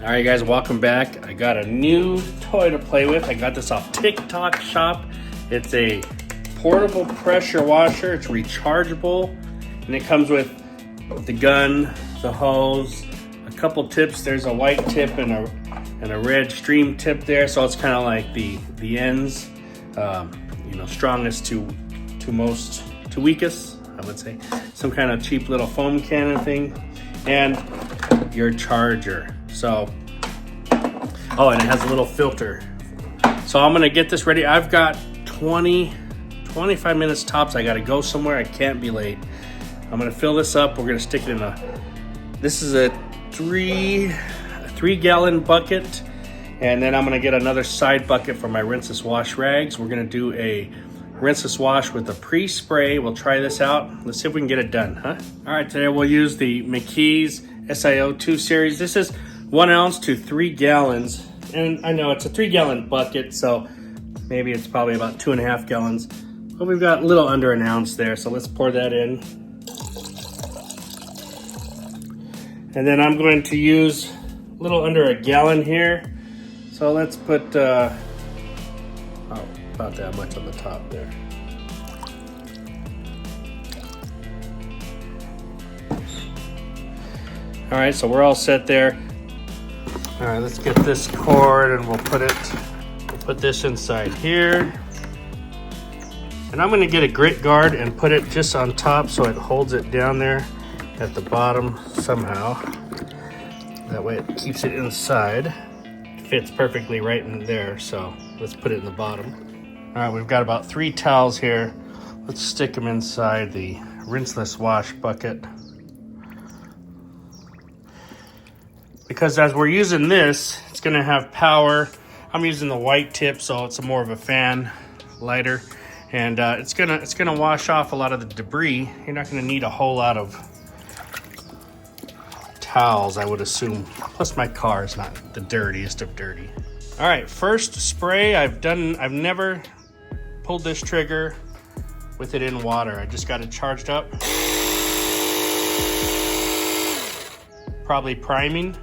All right, guys, welcome back. I got a new toy to play with. I got this off TikTok Shop. It's a portable pressure washer. It's rechargeable, and it comes with the gun, the hose, a couple tips. There's a white tip and a red stream tip there, so it's kind of like the ends, strongest to weakest, I would say. Some kind of cheap little foam cannon thing, and your charger. So, and it has a little filter. So I'm gonna get this ready. I've got 25 minutes tops. I gotta go somewhere. I can't be late. I'm gonna fill this up. We're gonna stick it in this is a three gallon bucket. And then I'm gonna get another side bucket for my Rinseless wash rags. We're gonna do a Rinseless wash with a pre-spray. We'll try this out. Let's see if we can get it done, huh? All right, today we'll use the McKee's Sio2 series. This is 1 ounce to 3 gallons. And I know it's a 3 gallon bucket, so maybe it's probably about 2.5 gallons. But we've got a little under an ounce there, so let's pour that in. And then I'm going to use a little under a gallon here. So let's put, about that much on the top there. All right, so we're all set there. All right, let's get this cord and we'll put this inside here. And I'm gonna get a grit guard and put it just on top so it holds it down there at the bottom somehow. That way it keeps it inside. It fits perfectly right in there, so let's put it in the bottom. All right, we've got about 3 towels here. Let's stick them inside the Rinseless wash bucket. Because as we're using this, it's gonna have power. I'm using the white tip, so it's more of a fan lighter. And it's gonna wash off a lot of the debris. You're not gonna need a whole lot of towels, I would assume. Plus my car is not the dirtiest of dirty. All right, first spray I've never pulled this trigger with it in water. I just got it charged up. Probably priming.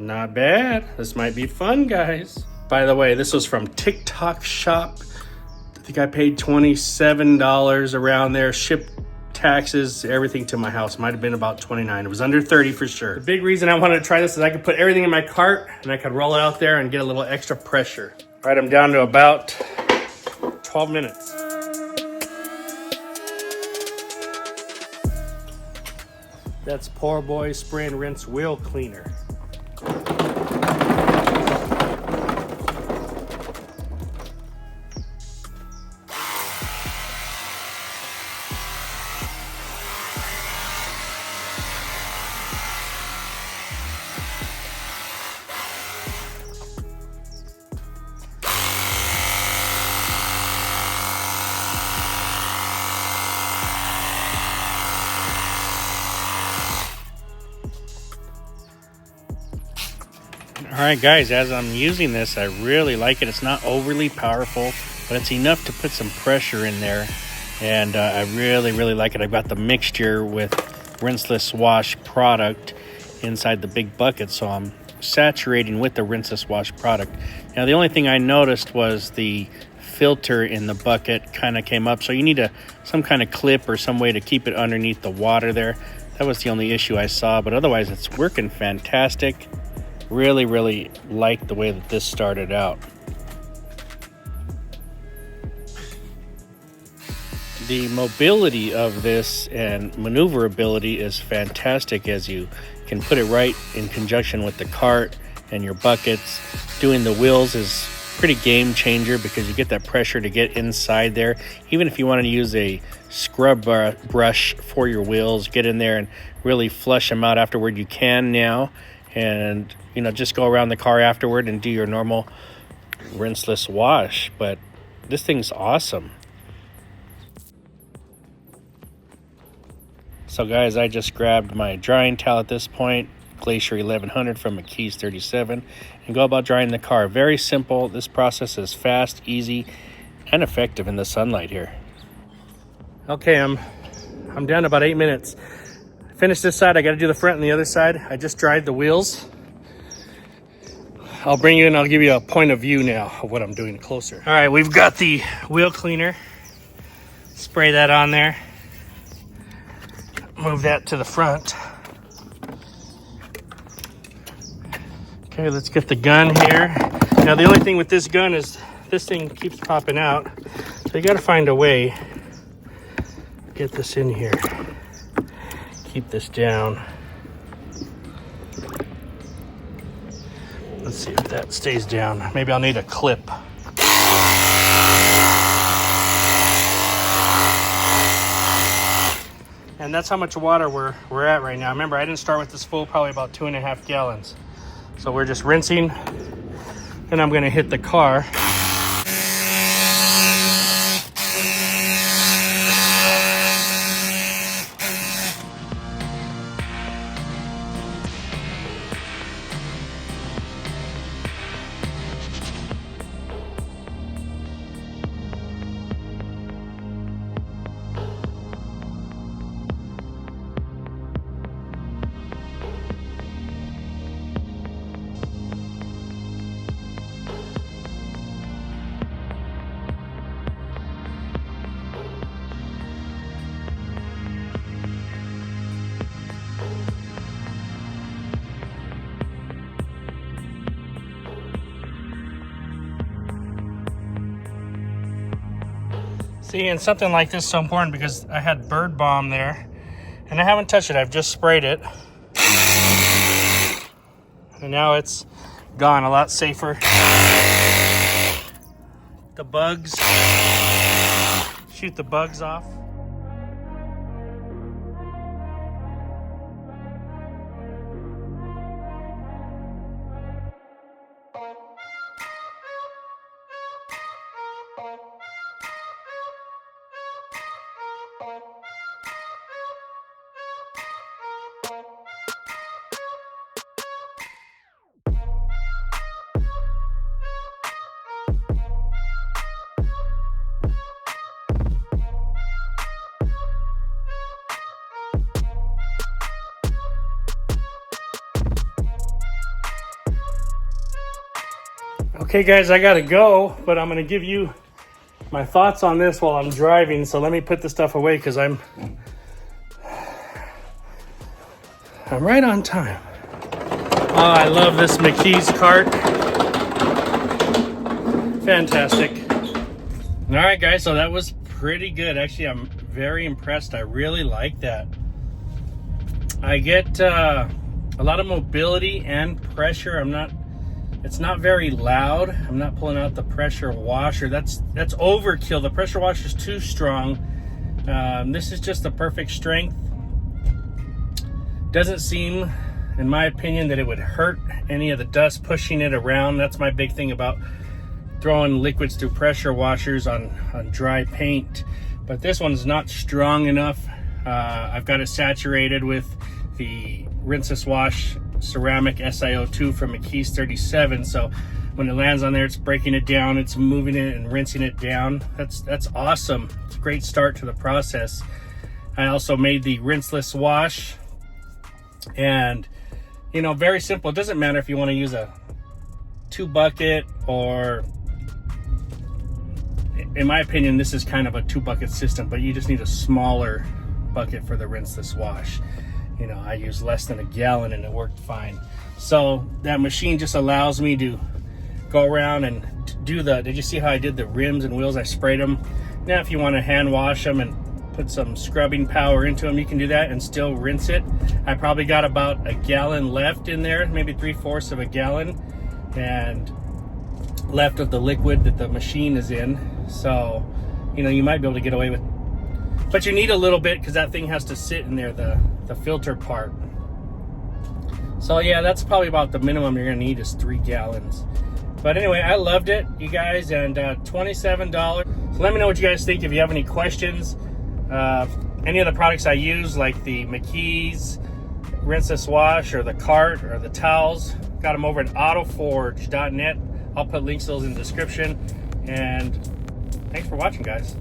Not bad. This might be fun, guys. By the way, this was from TikTok Shop. I think I paid $27 around there. Ship, taxes, everything to my house. Might have been about $29. It was under $30 for sure. The big reason I wanted to try this is I could put everything in my cart and I could roll it out there and get a little extra pressure. All right, I'm down to about 12 minutes. That's Poor Boy Spray and Rinse Wheel Cleaner. All right, guys, as I'm using this, I really like it. It's not overly powerful, but it's enough to put some pressure in there. And I really, really like it. I've got the mixture with Rinseless wash product inside the big bucket, so I'm saturating with the Rinseless wash product. Now, the only thing I noticed was the filter in the bucket kind of came up, so you need some kind of clip or some way to keep it underneath the water there. That was the only issue I saw, but otherwise it's working fantastic. Really, really like the way that this started out. The mobility of this and maneuverability is fantastic, as you can put it right in conjunction with the cart and your buckets. Doing the wheels is pretty game changer because you get that pressure to get inside there. Even if you want to use a scrub brush for your wheels, get in there and really flush them out afterward, you can now. And just go around the car afterward and do your normal Rinseless wash. But this thing's awesome. So guys, I just grabbed my drying towel at this point, Glacier 1100 from McKee's 37, and go about drying the car. Very simple. This process is fast, easy, and effective in the sunlight here. Okay, I'm I'm down to about 8 minutes. Finish this side, I gotta do the front and the other side. I just dried the wheels. I'll bring you in, I'll give you a point of view now of what I'm doing closer. All right, we've got the wheel cleaner. Spray that on there. Move that to the front. Okay, let's get the gun here. Now the only thing with this gun is this thing keeps popping out. So you gotta find a way to get this in here. Keep this down. Let's see if that stays down. Maybe I'll need a clip. And that's how much water we're at right now. Remember, I didn't start with this full, probably about 2.5 gallons. So we're just rinsing, and I'm gonna hit the car. See, and something like this is so important because I had bird balm there and I haven't touched it. I've just sprayed it. And now it's gone, a lot safer. The bugs, shoot the bugs off. Okay guys, I gotta go, but I'm gonna give you my thoughts on this while I'm driving. So let me put the stuff away because I'm right on time. Oh, I love this McKee's cart. Fantastic. All right guys, so that was pretty good. Actually, I'm very impressed. I really like that. I get a lot of mobility and pressure. It's not very loud. I'm not pulling out the pressure washer. That's overkill. The pressure washer is too strong. This is just the perfect strength. Doesn't seem, in my opinion, that it would hurt any of the dust pushing it around. That's my big thing about throwing liquids through pressure washers on dry paint. But this one's not strong enough. I've got it saturated with the Rinseless Wash ceramic Sio2 from McKee's 37, so when it lands on there, it's breaking it down, it's moving it and rinsing it down. That's awesome. It's a great start to the process. I also made the Rinseless Wash, and you know, very simple. It doesn't matter if you want to use a 2-bucket, or in my opinion, this is kind of a 2-bucket system, but you just need a smaller bucket for the Rinseless Wash. You know, I used less than a gallon and it worked fine. So that machine just allows me to go around and do did you see how I did the rims and wheels? I sprayed them. Now if you want to hand wash them and put some scrubbing power into them, you can do that and still rinse it. I probably got about a gallon left in there, maybe 3/4 of a gallon, and left of the liquid that the machine is in. So, you know, you might be able to get away with, but you need a little bit because that thing has to sit in there, the filter part. So yeah, that's probably about the minimum you're gonna need is 3 gallons. But anyway, I loved it, you guys, and $27. So let me know what you guys think. If you have any questions, any of the products I use, like the McKee's Rinseless Wash or the cart or the towels, got them over at autoforge.net. I'll put links to those in the description. And thanks for watching, guys.